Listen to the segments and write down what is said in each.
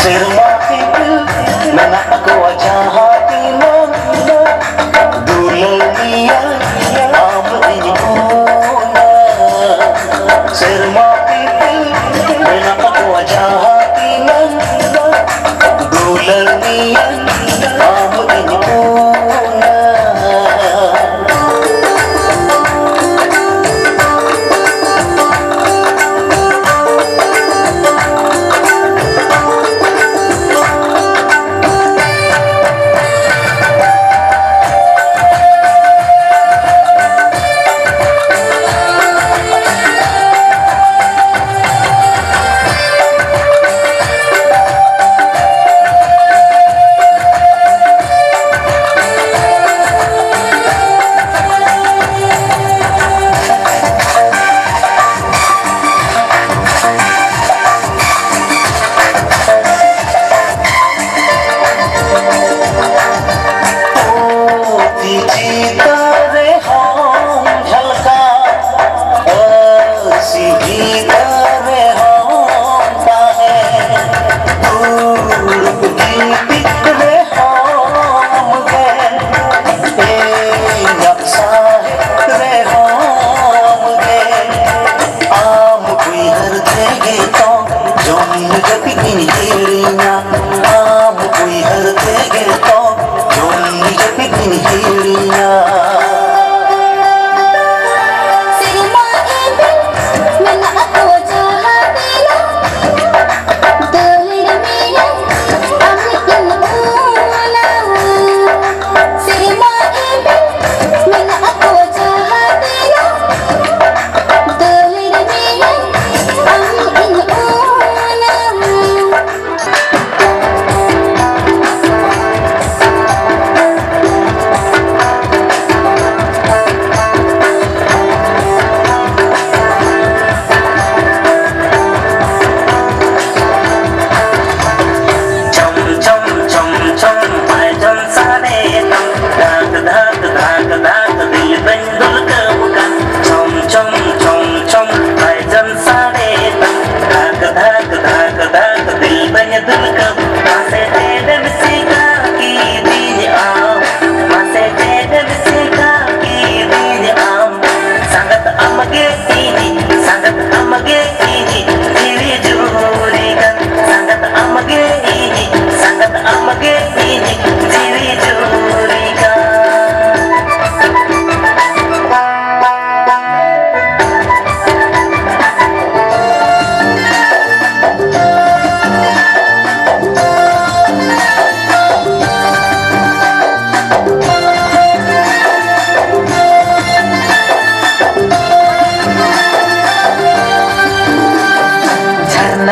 Sirma pipil Nana aku wajah hati nona Dulaniya Am ini puna Sirma pipil Nana aku wajah hati nona Dulaniya Am ini puna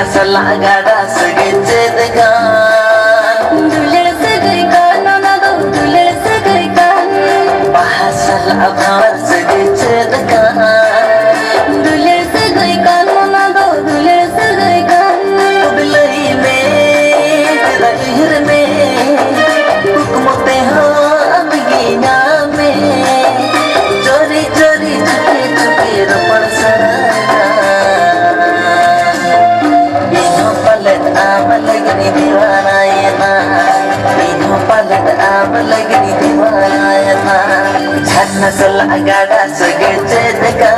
Selagada segecedegan Dulir segaikan Nonado dulir segaikan Bahasa abhar segecedegan Dulir segaikan Nonado dulir segaikan Bilai me tera ihir me Hukmote haan gina me Chori chori chuke chuke rapar saraga लगनी दीवाना ये था इन्हों पलट आम लगनी दीवाना ये था झरना से लगाड़ा सगे चेदका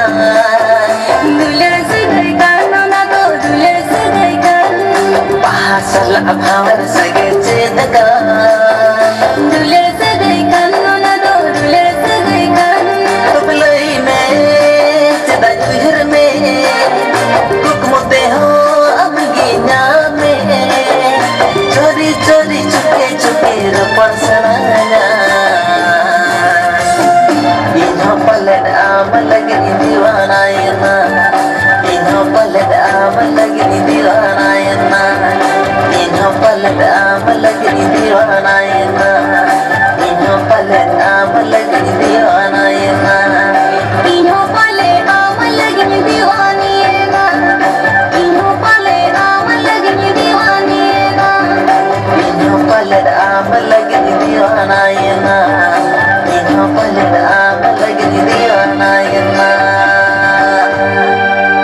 दुले से गई कानो ना तो दुले से गई कान पहाड़ से लगावर सगे चेदका